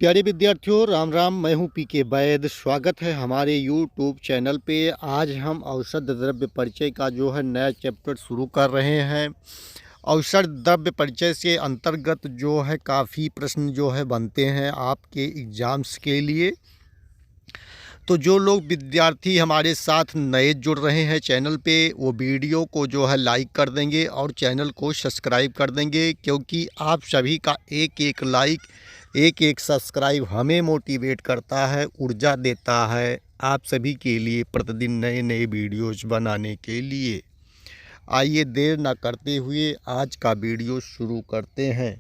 प्यारे विद्यार्थियों, राम राम। मैं हूं पीके वैद। स्वागत है हमारे यूट्यूब चैनल पे। आज हम औषध द्रव्य परिचय का जो है नया चैप्टर शुरू कर रहे हैं। औषध द्रव्य परिचय से अंतर्गत जो है काफ़ी प्रश्न जो है बनते हैं आपके एग्ज़ाम्स के लिए। तो जो लोग विद्यार्थी हमारे साथ नए जुड़ रहे हैं चैनल पे, वो वीडियो को जो है लाइक कर देंगे और चैनल को सब्सक्राइब कर देंगे, क्योंकि आप सभी का एक एक लाइक, एक एक सब्सक्राइब हमें मोटिवेट करता है, ऊर्जा देता है आप सभी के लिए प्रतिदिन नए नए वीडियोज़ बनाने के लिए। आइए देर ना करते हुए आज का वीडियो शुरू करते हैं।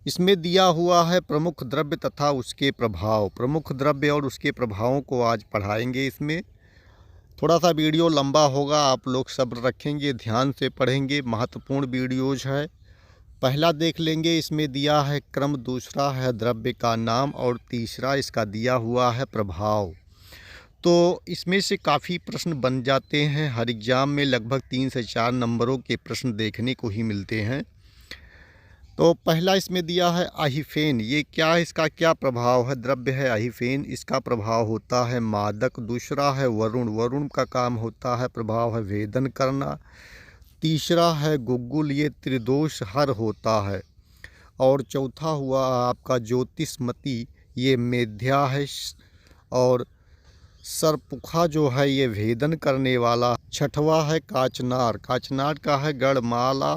इसमें दिया हुआ है प्रमुख द्रव्य तथा उसके प्रभाव। प्रमुख द्रव्य और उसके प्रभावों को आज पढ़ाएंगे। इसमें थोड़ा सा वीडियो लंबा होगा, आप लोग सब्र रखेंगे, ध्यान से पढ़ेंगे। महत्वपूर्ण वीडियोज है। पहला देख लेंगे, इसमें दिया है क्रम, दूसरा है द्रव्य का नाम और तीसरा इसका दिया हुआ है प्रभाव। तो इसमें से काफ़ी प्रश्न बन जाते हैं। हर एग्ज़ाम में लगभग 3 से 4 नंबरों के प्रश्न देखने को ही मिलते हैं। तो पहला इसमें दिया है अहिफेन। ये क्या है, इसका क्या प्रभाव है? द्रव्य है अहिफेन, इसका प्रभाव होता है मादक। दूसरा है वरुण, वरुण का काम होता है, प्रभाव है वेदन करना। तीसरा है गुग्गुल, ये त्रिदोष हर होता है। और चौथा हुआ आपका ज्योतिषमती, ये मेध्या है। और सरपुखा जो है ये भेदन करने वाला। छठवा है काचनार, काचनार का है गढ़माला,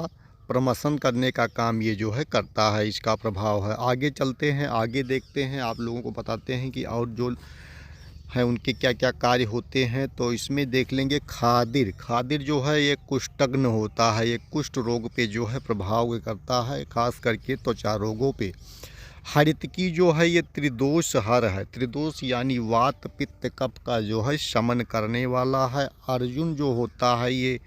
प्रमसन करने का काम ये जो है करता है, इसका प्रभाव है। आगे चलते हैं, आगे देखते हैं, आप लोगों को बताते हैं कि और जो है उनके क्या क्या कार्य होते हैं। तो इसमें देख लेंगे खादिर। खादिर जो है ये कुष्ठग्न होता है, ये कुष्ठ रोग पे जो है प्रभाव करता है, खास करके त्वचा रोगों पे। हरितकी जो है ये त्रिदोष हर है, त्रिदोष यानी वात पित्त कफ का जो है शमन करने वाला है। अर्जुन जो होता है ये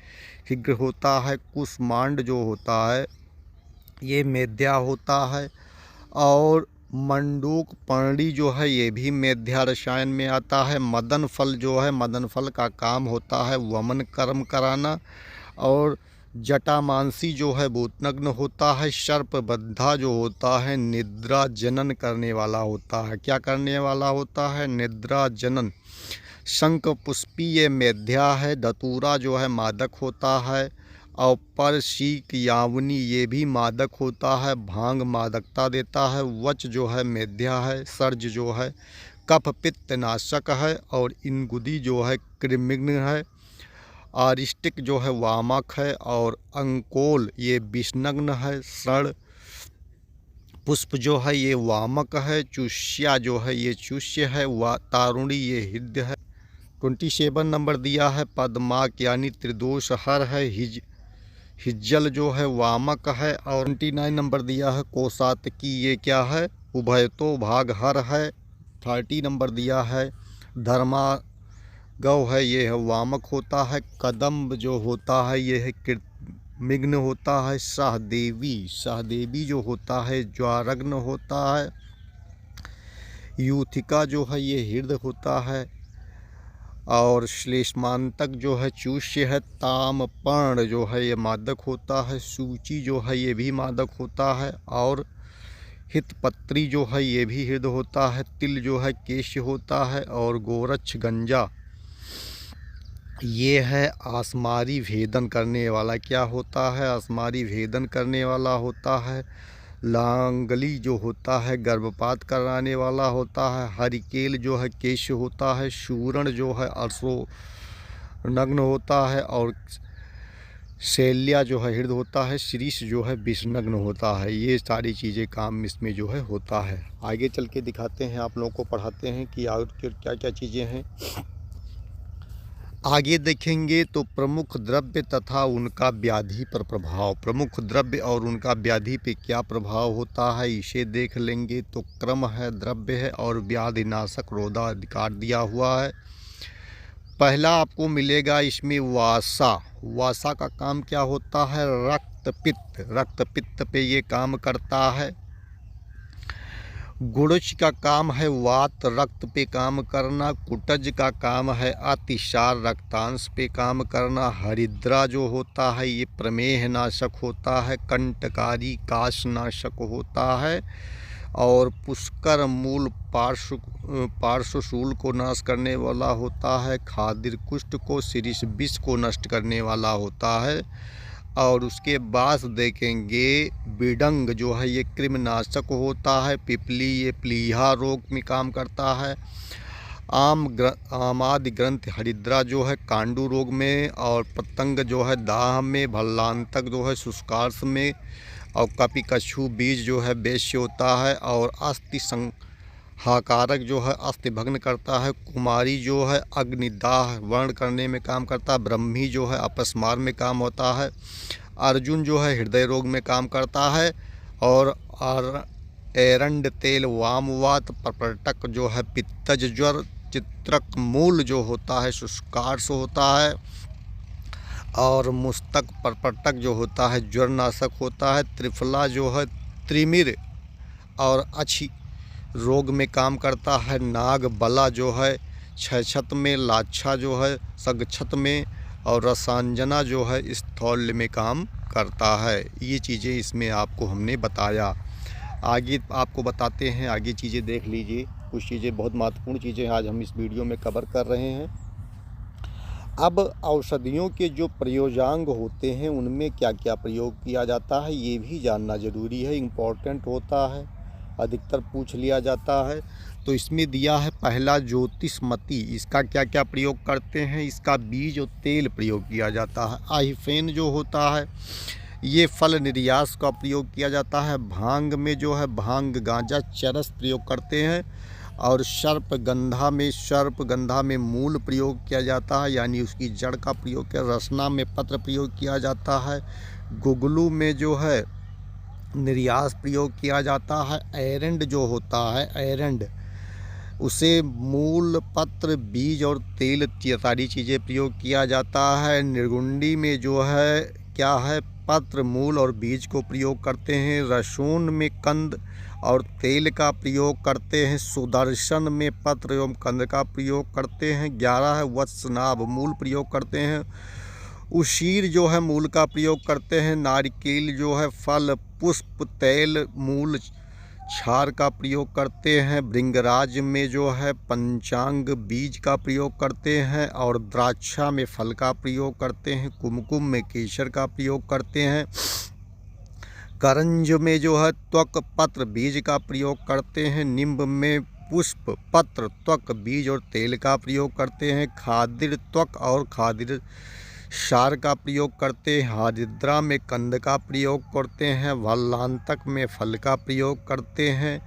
शीघ्र होता है। कुष्मांड जो होता है ये मेध्या होता है। और मंडूक पर्णी जो है ये भी मेध्या रसायन में आता है। मदन फल जो है, मदन फल का काम होता है वमन कर्म कराना। और जटामांसी जो है भूतनग्न होता है। सर्पबद्धा जो होता है निद्रा जनन करने वाला होता है। क्या करने वाला होता है? निद्रा जनन। शंख पुष्पी ये मेध्या है। धतूरा जो है मादक होता है। और परशीक यावनी ये भी मादक होता है, भांग मादकता देता है। वच जो है मेध्या है। सर्ज जो है कफ पित्त नाशक है। और इंगुदी जो है कृमिग्न है। आरिष्टिक जो है वामक है। और अंकोल ये विषनग्न है। षण पुष्प जो है ये वामक है। चुष्या जो है ये चुष्य है। तारुणी ये हृदय है। 27 नंबर दिया है पद्माक यानी त्रिदोष हर है। हिज्जल जो है वामक है। और 29 नंबर दिया है कोसातकी, ये क्या है? उभयतो भाग हर है। 30 नंबर दिया है धर्मा गौ है, ये है वामक होता है। कदम्ब जो होता है ये है कृमिग्न होता है। सहदेवी, सहदेवी जो होता है ज्वारग्न होता है। यूथिका जो है ये हृदय होता है। और श्लेष्मांतक जो है चूष्य है। तामपर्ण जो है ये मादक होता है। सूची जो है ये भी मादक होता है। और हितपत्री जो है ये भी हृदय होता है। तिल जो है केश होता है। और गोरक्ष गंजा ये है आसमारी भेदन करने वाला। क्या होता है? आसमारी भेदन करने वाला होता है। लांगली जो होता है गर्भपात कराने वाला होता है। हरिकेल जो है केश होता है। शूरण जो है अश्व नग्न होता है। और शैल्या जो है हृदय होता है। शीरीष जो है विषनग्न होता है। ये सारी चीज़ें काम इसमें जो है होता है। आगे चल के दिखाते हैं, आप लोगों को पढ़ाते हैं कि और क्या क्या चीज़ें हैं। आगे देखेंगे तो प्रमुख द्रव्य तथा उनका व्याधि पर प्रभाव। प्रमुख द्रव्य और उनका व्याधि पे क्या प्रभाव होता है इसे देख लेंगे। तो क्रम है, द्रव्य है और व्याधिनाशक रोधाधिकार दिया हुआ है। पहला आपको मिलेगा इसमें वासा। वासा का काम क्या होता है? रक्त पित्त, रक्त पित्त पे ये काम करता है। गुड़च का काम है वात रक्त पे काम करना, कुटज का काम है अतिसार रक्तांश पे काम करना, हरिद्रा जो होता है ये प्रमेह नाशक होता है, कंटकारी काश नाशक होता है, और पुष्कर मूल पार्श्वशूल को नाश करने वाला होता है, खादिर कुष्ठ को शिरीष विष को नष्ट करने वाला होता है। और उसके बाद देखेंगे बिडंग जो है ये कृमिनाशक होता है, पिपली ये प्लीहा रोग में काम करता है, आमादि ग्रंथ हरिद्रा जो है कांडू रोग में, और पतंग जो है दाह में, भल्लांतक जो है शुष्कार्श में, और कपिकछु बीज जो है वैश्य होता है, और अस्थि संहाकारक जो है अस्थि भग्न करता है, कुमारी जो है अग्निदाह वर्ण करने में काम करता है, ब्रह्मी जो है अपस्मार में काम होता है, अर्जुन जो है हृदय रोग में काम करता है, और एरंड तेल वामवात, पर्पटक जो है पित्तज ज्वर, चित्रक मूल जो होता है शुष्कार्श होता है, और मुस्तक पर्पटक जो होता है ज्वर नाशक होता है, त्रिफला जो है त्रिमिर और अच्छी रोग में काम करता है, नाग बला जो है छछत में, लाच्छा जो है सगछत में, और रसांजना जो है स्थौल्य में काम करता है। ये चीज़ें इसमें आपको हमने बताया। आगे आपको बताते हैं, आगे चीज़ें देख लीजिए। कुछ चीज़ें बहुत महत्वपूर्ण चीज़ें आज हम इस वीडियो में कवर कर रहे हैं। अब औषधियों के जो प्रयोगांग होते हैं उनमें क्या क्या प्रयोग किया जाता है ये भी जानना ज़रूरी है, इम्पोर्टेंट होता है, अधिकतर पूछ लिया जाता है। तो इसमें दिया है पहला ज्योतिषमती, इसका क्या क्या प्रयोग करते हैं, इसका बीज और तेल प्रयोग किया जाता है। आहिफेन जो होता है ये फल निर्यास का प्रयोग किया जाता है। भांग में जो है भांग गांजा चरस प्रयोग करते हैं, और सर्पगंधा में मूल प्रयोग किया जाता है, यानी उसकी जड़ का प्रयोग किया। रसना में पत्र प्रयोग किया जाता है। गुगलू में जो है निर्यास प्रयोग किया जाता है। एरंड जो होता है एरंड, उसे मूल पत्र बीज और तेल सारी चीज़ें प्रयोग किया जाता है। निर्गुंडी में जो है क्या है पत्र मूल और बीज को प्रयोग करते हैं। रसून में कंद और तेल का प्रयोग करते हैं। सुदर्शन में पत्र एवं कंद का प्रयोग करते हैं। 11 है वत्सनाभ मूल प्रयोग करते हैं। उशीर जो है मूल का प्रयोग करते हैं। नारिकेल जो है फल पुष्प तेल मूल क्षार का प्रयोग करते हैं। भृंगराज में जो है पंचांग बीज का प्रयोग करते हैं, और द्राक्षा में फल का प्रयोग करते हैं। कुमकुम में केसर का प्रयोग करते हैं। करंज में जो है त्वक पत्र बीज का प्रयोग करते हैं। निम्ब में पुष्प पत्र त्वक बीज और तेल का प्रयोग करते हैं। खादिर त्वक और खादिर क्षार का प्रयोग करते हैं। हरिद्रा में कंद का प्रयोग करते हैं। भल्लांतक में फल का प्रयोग करते हैं।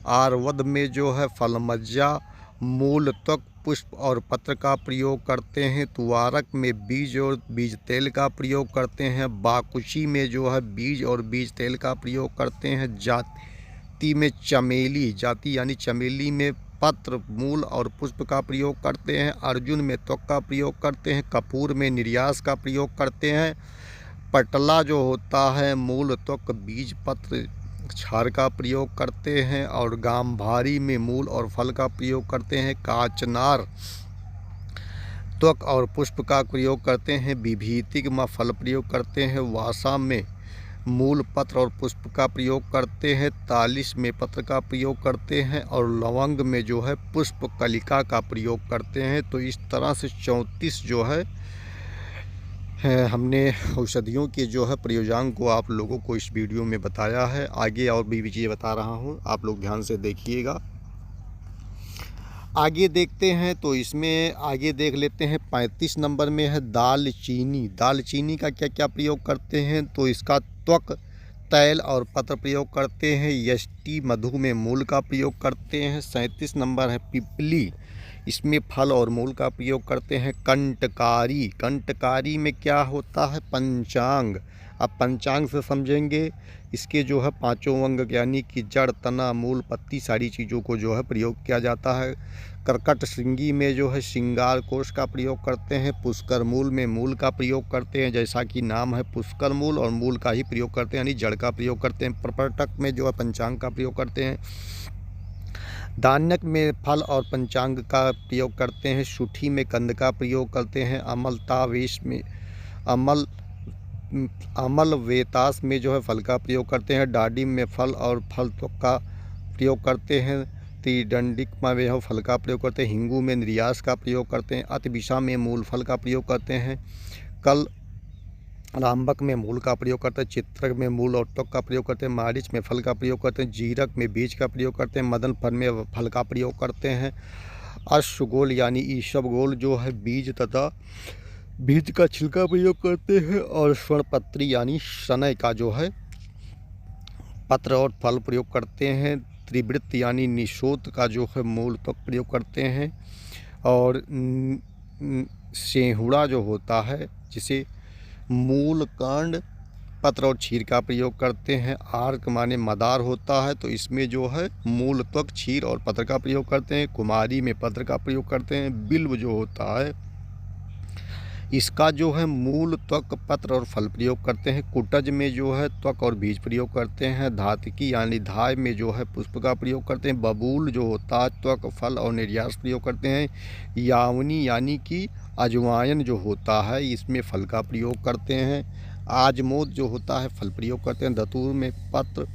आरवद में जो है फलमज्जा मूल त्वक पुष्प और पत्र का प्रयोग करते हैं। तुवारक में बीज और बीज तेल का प्रयोग करते हैं। बाकुची में जो है बीज और बीज तेल का प्रयोग करते हैं। जाति में चमेली, जाति यानी चमेली में पत्र मूल और पुष्प का प्रयोग करते हैं। अर्जुन में त्वक का प्रयोग करते हैं। कपूर में निर्यास का प्रयोग करते हैं। पटला जो होता है मूल त्वक बीज पत्र क्षार का प्रयोग करते हैं। और गांधारी में मूल और फल का प्रयोग करते हैं। काचनार त्वक और पुष्प का प्रयोग करते हैं। विभीतिक में फल प्रयोग करते हैं। वासा में मूल पत्र और पुष्प का प्रयोग करते हैं। तालिस में पत्र का प्रयोग करते हैं, और लवंग में जो है पुष्प कलिका का प्रयोग करते हैं। तो इस तरह से 34 जो है हमने औषधियों के जो है प्रयोगांग को आप लोगों को इस वीडियो में बताया है। आगे और भी चीज़ें बता रहा हूँ, आप लोग ध्यान से देखिएगा। आगे देखते हैं तो इसमें आगे देख लेते हैं 35 नंबर में है दालचीनी। दालचीनी का क्या क्या प्रयोग करते हैं, तो इसका त्वक तैल और पत्र प्रयोग करते हैं। यष्टि मधु में मूल का प्रयोग करते हैं। 37 नंबर है पिपली, इसमें फल और मूल का प्रयोग करते हैं। कंटकारी, कंटकारी में क्या होता है पंचांग। अब पंचांग से समझेंगे, इसके जो है 5 अंग यानी कि जड़ तना मूल पत्ती सारी चीज़ों को जो है प्रयोग किया जाता है। कर्कट श्रृंगी में जो है श्रृंगार कोश का प्रयोग करते हैं। पुष्कर मूल में मूल का प्रयोग करते हैं, जैसा कि नाम है पुष्कर मूल, और मूल का ही प्रयोग करते हैं यानी जड़ का प्रयोग करते हैं। प्रपर्टक में जो है पंचांग का प्रयोग करते हैं। दान्यक में फल और पंचांग का प्रयोग करते हैं। शुठी में कंद का प्रयोग करते हैं। अमलतावेश में अमल वेतास में जो है फल का प्रयोग करते हैं। डाडिम में फल और फल त्वक का प्रयोग करते हैं। त्रिदंडिक में वह फल का प्रयोग करते हैं। हिंगू में निर्यास का प्रयोग करते हैं। अतिविषा में मूल फल का प्रयोग करते हैं। कल रामबक में मूल का प्रयोग करते हैं। चित्रक में मूल और त्वक का प्रयोग करते हैं। मारिच में फल का प्रयोग करते हैं। जीरक में बीज का प्रयोग करते हैं। मदन फल में फल का प्रयोग करते हैं। अश्वगोल यानी ईशबगोल जो है बीज तथा बीज का छिलका प्रयोग करते हैं। और स्वर्णपत्री यानी शनय का जो है पत्र और फल प्रयोग करते हैं। त्रिवृत्त यानी निशोत का जो है मूल त्वक प्रयोग करते हैं। और सेहुड़ा जो होता है जिसे मूल कांड पत्र और क्षीर का प्रयोग करते हैं। आर्क माने मदार होता है तो इसमें जो है मूल त्वक क्षीर और पत्र का प्रयोग करते हैं। कुमारी में पत्र का प्रयोग करते हैं। बिल्व जो होता है इसका जो है मूल त्वक पत्र और फल प्रयोग करते हैं। कुटज में जो है त्वक और बीज प्रयोग करते हैं। धातकी यानी धाय में जो है पुष्प का प्रयोग करते हैं। बबूल जो होता है त्वक फल और निर्यास प्रयोग करते हैं। यावनी यानी कि अजवायन जो होता है इसमें फल का प्रयोग करते हैं। आजमोद जो होता है फल प्रयोग करते हैं। धतूर में पत्र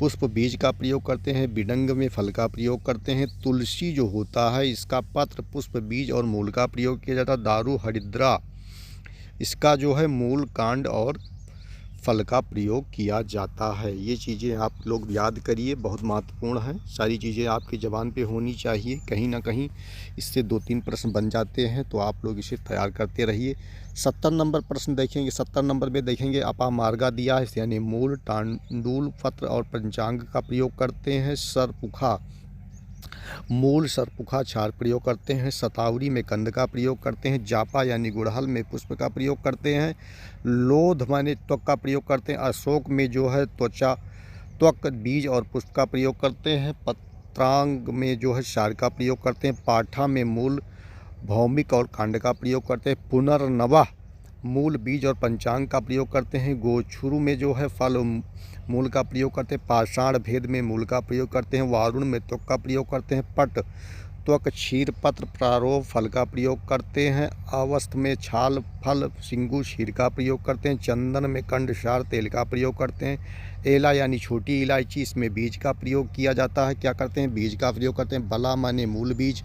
पुष्प बीज का प्रयोग करते हैं। बिडंग में फल का प्रयोग करते हैं। तुलसी जो होता है इसका पत्र पुष्प बीज और मूल का प्रयोग किया जाता है। दारू हरिद्रा इसका जो है मूल कांड और फल का प्रयोग किया जाता है। ये चीज़ें आप लोग याद करिए, बहुत महत्वपूर्ण हैं। सारी चीज़ें आपकी ज़बान पे होनी चाहिए। कहीं ना कहीं इससे 2-3 प्रश्न बन जाते हैं तो आप लोग इसे तैयार करते रहिए। 70 नंबर प्रश्न देखेंगे। 70 नंबर में देखेंगे अपामार्गा दिया है यानी मूल तांडूल पत्र और पंचांग का प्रयोग करते हैं। सरपुखा मूल सरपुखा क्षार प्रयोग करते हैं। सतावरी में कंद का प्रयोग करते हैं। जापा यानी गुड़हल में पुष्प का प्रयोग करते हैं। लोध माने त्वक का प्रयोग करते हैं। अशोक में जो है त्वचा त्वक बीज और पुष्प का प्रयोग करते हैं। पत्रांग में जो है क्षार का प्रयोग करते हैं। पाठा में मूल भौमिक और कांड का प्रयोग करते हैं। पुनर्नवा मूल बीज और पंचांग का प्रयोग करते हैं। गोछुरु में जो है फल मूल का प्रयोग करते हैं। पाषाण भेद में मूल का प्रयोग करते हैं। वारुण में त्वक का प्रयोग करते हैं। पट त्वक क्षीर पत्र प्रारोह फल का प्रयोग करते हैं। अवस्थ में छाल फल सिंगू क्षीर का प्रयोग करते हैं। चंदन में कंड क्षार तेल का प्रयोग करते हैं। एला यानी छोटी इलायची इसमें बीज का प्रयोग किया जाता है। क्या करते हैं? बीज का प्रयोग करते हैं। बला माने मूल बीज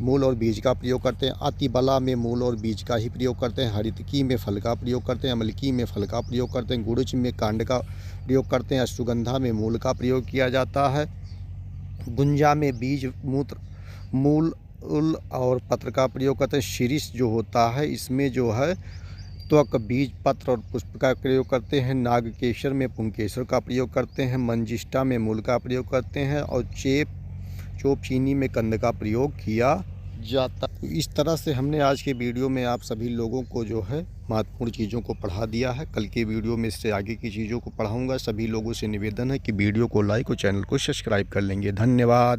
मूल और बीज का प्रयोग करते हैं। अति बला में मूल और बीज का ही प्रयोग करते हैं। हरितकी में फल का प्रयोग करते हैं। अमलकी में फल का प्रयोग करते हैं। गुड़च में कांड का प्रयोग करते हैं। अश्वगंधा में मूल का प्रयोग किया जाता है। गुंजा में बीज मूल और पत्र का प्रयोग करते हैं। शीरिष जो होता है इसमें जो है त्वक बीज पत्र और पुष्प का प्रयोग करते हैं। नागकेशर में पुंकेसर का प्रयोग करते हैं। मंजिष्ठा में मूल का प्रयोग करते हैं। और चोप चीनी में कंद का प्रयोग किया जाता। इस तरह से हमने आज के वीडियो में आप सभी लोगों को जो है महत्वपूर्ण चीज़ों को पढ़ा दिया है। कल के वीडियो में इससे आगे की चीज़ों को पढ़ाऊंगा। सभी लोगों से निवेदन है कि वीडियो को लाइक और चैनल को सब्सक्राइब कर लेंगे। धन्यवाद।